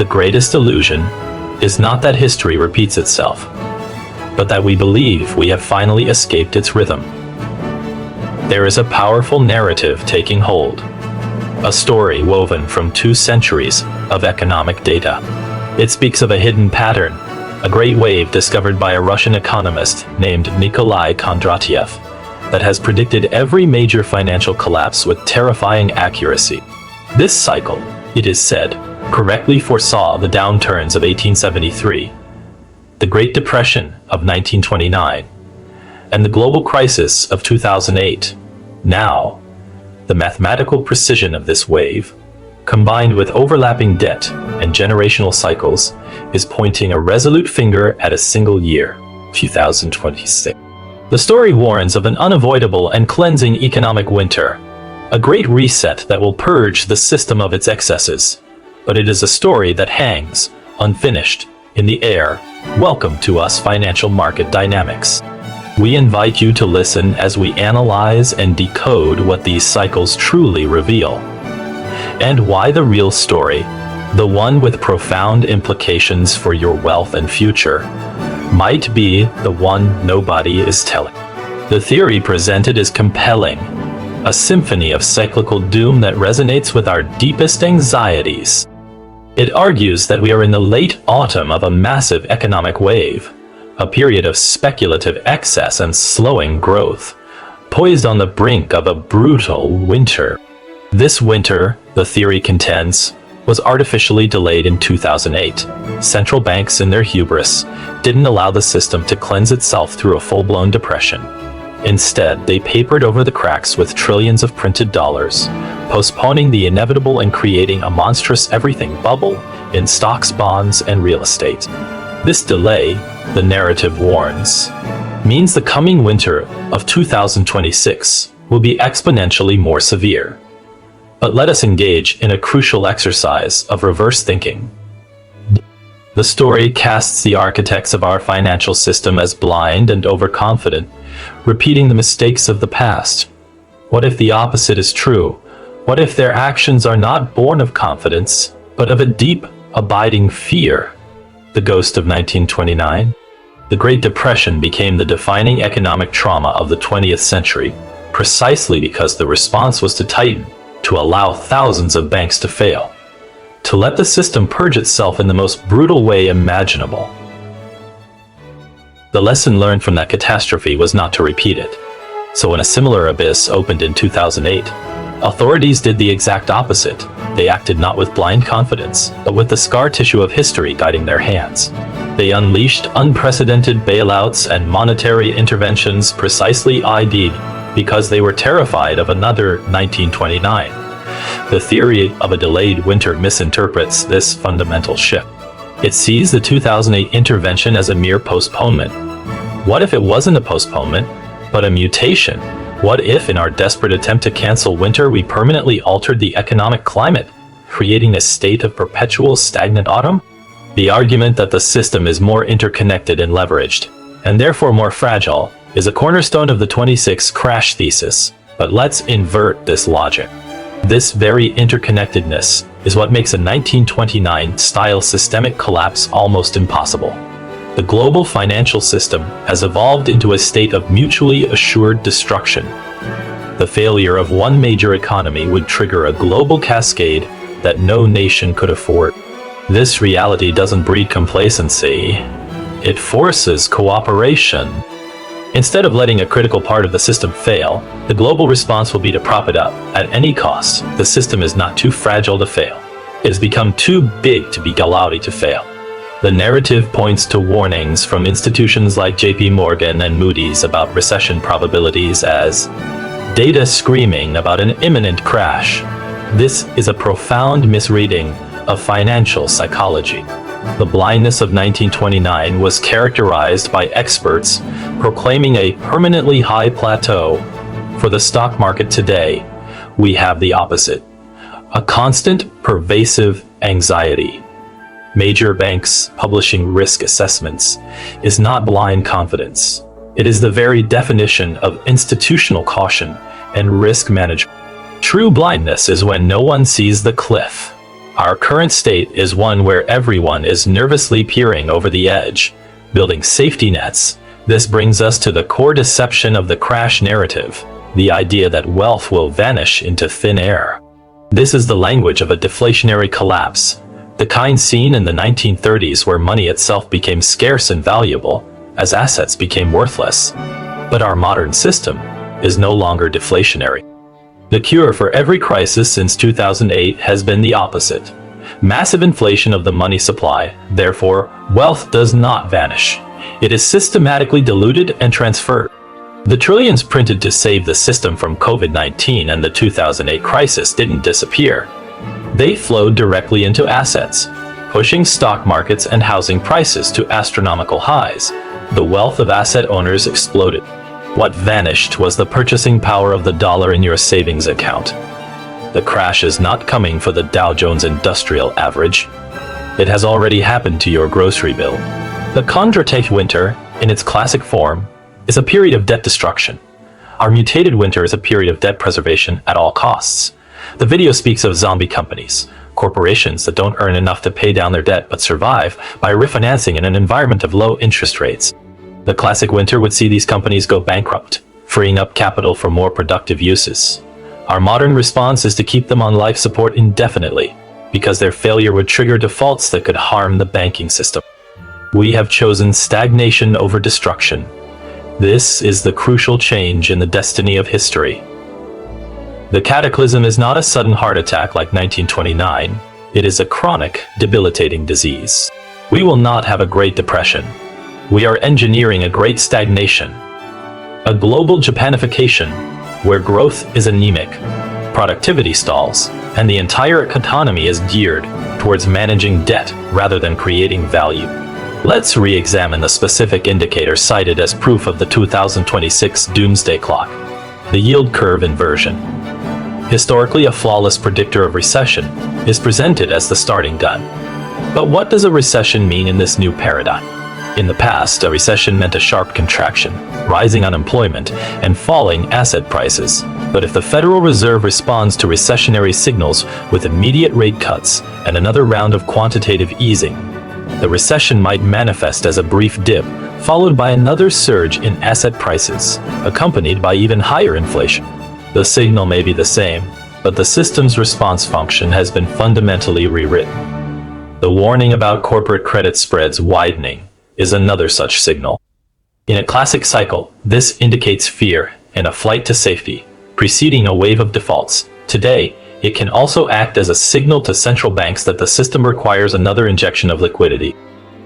The greatest illusion is not that history repeats itself, but that we believe we have finally escaped its rhythm. There is a powerful narrative taking hold, a story woven from 2 centuries of economic data. It speaks of a hidden pattern, a great wave discovered by a Russian economist named Nikolai Kondratiev that has predicted every major financial collapse with terrifying accuracy. This cycle, it is said, correctly foresaw the downturns of 1873, the Great Depression of 1929, and the global crisis of 2008. Now, the mathematical precision of this wave, combined with overlapping debt and generational cycles, is pointing a resolute finger at a single year, 2026. The story warns of an unavoidable and cleansing economic winter, a great reset that will purge the system of its excesses. But it is a story that hangs, unfinished, in the air. Welcome to us, Financial Market Dynamics. We invite you to listen as we analyze and decode what these cycles truly reveal, and why the real story, the one with profound implications for your wealth and future, might be the one nobody is telling. The theory presented is compelling, a symphony of cyclical doom that resonates with our deepest anxieties. It argues that we are in the late autumn of a massive economic wave, a period of speculative excess and slowing growth, poised on the brink of a brutal winter. This winter, the theory contends, was artificially delayed in 2008. Central banks, in their hubris, didn't allow the system to cleanse itself through a full-blown depression. Instead, they papered over the cracks with trillions of printed dollars, postponing the inevitable and creating a monstrous everything bubble in stocks, bonds, and real estate. This delay, the narrative warns, means the coming winter of 2026 will be exponentially more severe. But let us engage in a crucial exercise of reverse thinking. The story casts the architects of our financial system as blind and overconfident, repeating the mistakes of the past. What if the opposite is true? What if their actions are not born of confidence, but of a deep, abiding fear? The ghost of 1929? The Great Depression became the defining economic trauma of the 20th century, precisely because the response was to tighten, to allow thousands of banks to fail, to let the system purge itself in the most brutal way imaginable. The lesson learned from that catastrophe was not to repeat it. So when a similar abyss opened in 2008, authorities did the exact opposite. They acted not with blind confidence, but with the scar tissue of history guiding their hands. They unleashed unprecedented bailouts and monetary interventions precisely ID'd because they were terrified of another 1929. The theory of a delayed winter misinterprets this fundamental shift. It sees the 2008 intervention as a mere postponement. What if it wasn't a postponement, but a mutation? What if, in our desperate attempt to cancel winter, we permanently altered the economic climate, creating a state of perpetual stagnant autumn? The argument that the system is more interconnected and leveraged, and therefore more fragile, is a cornerstone of the 26 crash thesis. But let's invert this logic. This very interconnectedness is what makes a 1929-style systemic collapse almost impossible. The global financial system has evolved into a state of mutually assured destruction. The failure of one major economy would trigger a global cascade that no nation could afford. This reality doesn't breed complacency. It forces cooperation. Instead of letting a critical part of the system fail, the global response will be to prop it up at any cost. The system is not too fragile to fail. It has become too big to be cloudy to fail. The narrative points to warnings from institutions like JP Morgan and Moody's about recession probabilities as data screaming about an imminent crash. This is a profound misreading of financial psychology. The blindness of 1929 was characterized by experts proclaiming a permanently high plateau. For the stock market today, we have the opposite. A constant, pervasive anxiety. Major banks publishing risk assessments is not blind confidence. It is the very definition of institutional caution and risk management. True blindness is when no one sees the cliff. Our current state is one where everyone is nervously peering over the edge, building safety nets. This brings us to the core deception of the crash narrative, the idea that wealth will vanish into thin air. This is the language of a deflationary collapse, the kind seen in the 1930s where money itself became scarce and valuable as assets became worthless. But our modern system is no longer deflationary. The cure for every crisis since 2008 has been the opposite. Massive inflation of the money supply. Therefore, wealth does not vanish. It is systematically diluted and transferred. The trillions printed to save the system from COVID-19 and the 2008 crisis didn't disappear. They flowed directly into assets, pushing stock markets and housing prices to astronomical highs. The wealth of asset owners exploded. What vanished was the purchasing power of the dollar in your savings account. The crash is not coming for the Dow Jones Industrial Average. It has already happened to your grocery bill. The Kondratiev winter, in its classic form, is a period of debt destruction. Our mutated winter is a period of debt preservation at all costs. The video speaks of zombie companies, corporations that don't earn enough to pay down their debt but survive by refinancing in an environment of low interest rates. The classic winter would see these companies go bankrupt, freeing up capital for more productive uses. Our modern response is to keep them on life support indefinitely, because their failure would trigger defaults that could harm the banking system. We have chosen stagnation over destruction. This is the crucial change in the destiny of history. The cataclysm is not a sudden heart attack like 1929. It is a chronic, debilitating disease. We will not have a Great Depression. We are engineering a great stagnation, a global Japanification, where growth is anemic, productivity stalls, and the entire economy is geared towards managing debt rather than creating value. Let's re-examine the specific indicator cited as proof of the 2026 doomsday clock, the yield curve inversion. Historically, a flawless predictor of recession is presented as the starting gun. But what does a recession mean in this new paradigm? In the past, a recession meant a sharp contraction, rising unemployment, and falling asset prices. But if the Federal Reserve responds to recessionary signals with immediate rate cuts and another round of quantitative easing, the recession might manifest as a brief dip, followed by another surge in asset prices, accompanied by even higher inflation. The signal may be the same, but the system's response function has been fundamentally rewritten. The warning about corporate credit spreads widening is another such signal. In a classic cycle, this indicates fear and a flight to safety, preceding a wave of defaults. Today, it can also act as a signal to central banks that the system requires another injection of liquidity.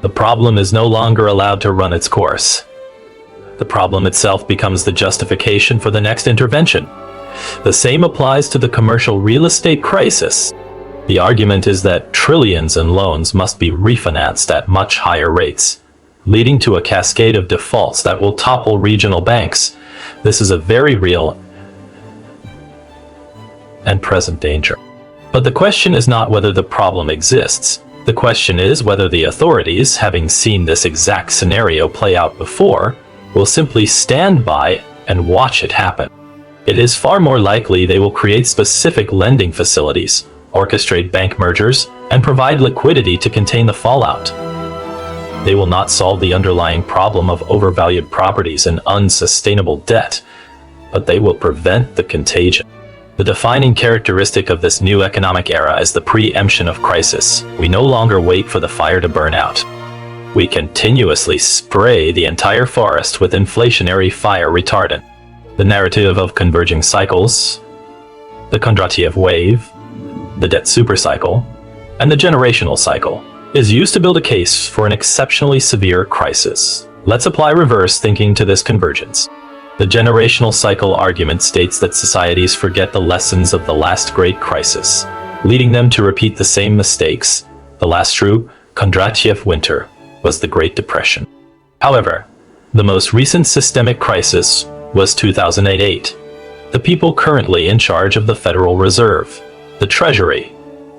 The problem is no longer allowed to run its course. The problem itself becomes the justification for the next intervention. The same applies to the commercial real estate crisis. The argument is that trillions in loans must be refinanced at much higher rates, leading to a cascade of defaults that will topple regional banks. This is a very real and present danger. But the question is not whether the problem exists. The question is whether the authorities, having seen this exact scenario play out before, will simply stand by and watch it happen. It is far more likely they will create specific lending facilities, orchestrate bank mergers, and provide liquidity to contain the fallout. They will not solve the underlying problem of overvalued properties and unsustainable debt, but they will prevent the contagion. The defining characteristic of this new economic era is the pre-emption of crisis. We no longer wait for the fire to burn out. We continuously spray the entire forest with inflationary fire retardant. The narrative of converging cycles, the Kondratiev wave, the debt supercycle, and the generational cycle is used to build a case for an exceptionally severe crisis. Let's apply reverse thinking to this convergence. The generational cycle argument states that societies forget the lessons of the last great crisis, leading them to repeat the same mistakes. The last true Kondratiev winter was the Great Depression. However, the most recent systemic crisis was 2008. The people currently in charge of the Federal Reserve, the Treasury,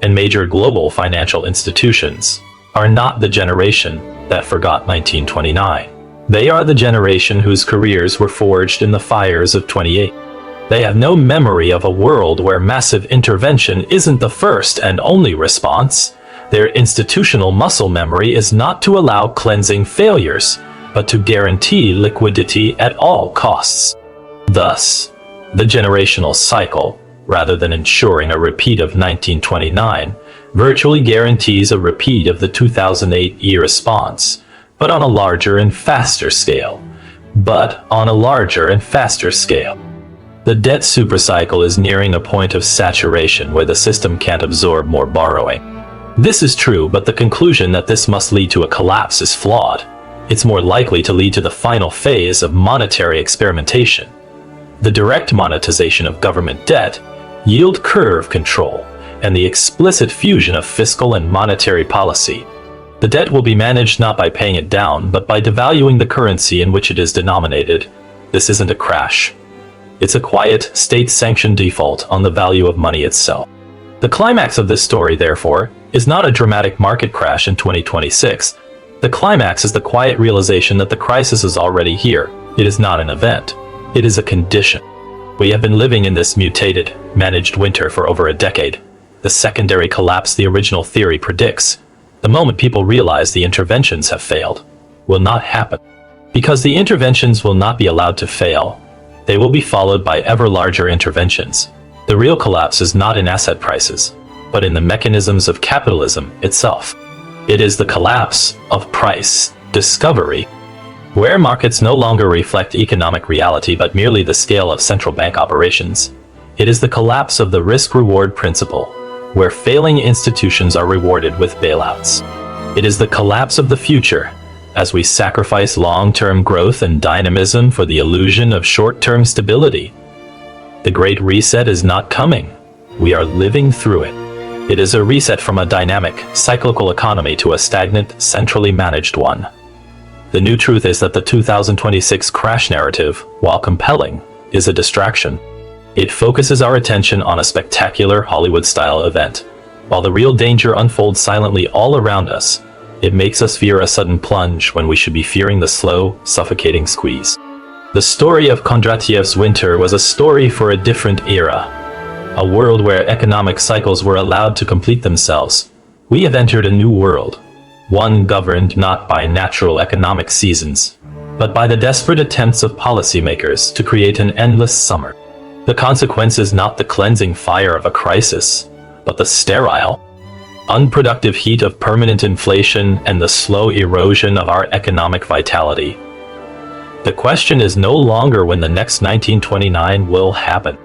and major global financial institutions are not the generation that forgot 1929. They are the generation whose careers were forged in the fires of 28. They have no memory of a world where massive intervention isn't the first and only response. Their institutional muscle memory is not to allow cleansing failures, but to guarantee liquidity at all costs. Thus, the generational cycle, rather than ensuring a repeat of 1929, virtually guarantees a repeat of the 2008 e-response, but on a larger and faster scale. The debt supercycle is nearing a point of saturation where the system can't absorb more borrowing. This is true, but the conclusion that this must lead to a collapse is flawed. It's more likely to lead to the final phase of monetary experimentation. The direct monetization of government debt, yield curve control, and the explicit fusion of fiscal and monetary policy. The debt will be managed not by paying it down, but by devaluing the currency in which it is denominated. This isn't a crash. It's a quiet, state-sanctioned default on the value of money itself. The climax of this story, therefore, is not a dramatic market crash in 2026. The climax is the quiet realization that the crisis is already here. It is not an event. It is a condition. We have been living in this mutated, managed winter for over a decade. The secondary collapse the original theory predicts, the moment people realize the interventions have failed, will not happen. Because the interventions will not be allowed to fail, they will be followed by ever larger interventions. The real collapse is not in asset prices, but in the mechanisms of capitalism itself. It is the collapse of price discovery, where markets no longer reflect economic reality but merely the scale of central bank operations. It is the collapse of the risk-reward principle, where failing institutions are rewarded with bailouts. It is the collapse of the future, as we sacrifice long-term growth and dynamism for the illusion of short-term stability. The Great Reset is not coming. We are living through it. It is a reset from a dynamic, cyclical economy to a stagnant, centrally managed one. The new truth is that the 2026 crash narrative, while compelling, is a distraction. It focuses our attention on a spectacular Hollywood-style event, while the real danger unfolds silently all around us. It makes us fear a sudden plunge when we should be fearing the slow, suffocating squeeze. The story of Kondratiev's winter was a story for a different era, a world where economic cycles were allowed to complete themselves. We have entered a new world, one governed not by natural economic seasons, but by the desperate attempts of policymakers to create an endless summer. The consequence is not the cleansing fire of a crisis, but the sterile, unproductive heat of permanent inflation and the slow erosion of our economic vitality. The question is no longer when the next 1929 will happen.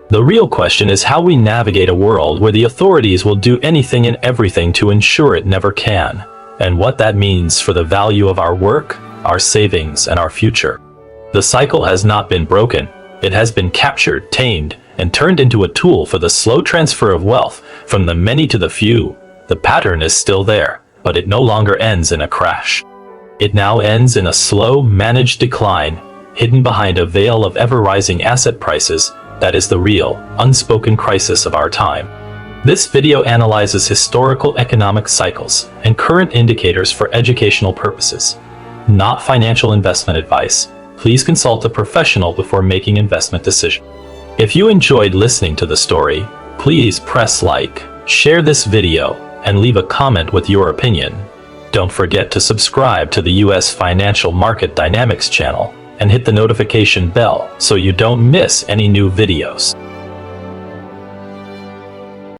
The real question is how we navigate a world where the authorities will do anything and everything to ensure it never can, and what that means for the value of our work, our savings, and our future. The cycle has not been broken. It has been captured, tamed, and turned into a tool for the slow transfer of wealth from the many to the few. The pattern is still there, but it no longer ends in a crash. It now ends in a slow, managed decline, hidden behind a veil of ever-rising asset prices. That is the real, unspoken crisis of our time. This video analyzes historical economic cycles and current indicators for educational purposes, not financial investment advice. Please consult a professional before making investment decisions. If you enjoyed listening to the story, please press like, share this video, and leave a comment with your opinion. Don't forget to subscribe to the US Financial Market Dynamics channel and hit the notification bell so you don't miss any new videos.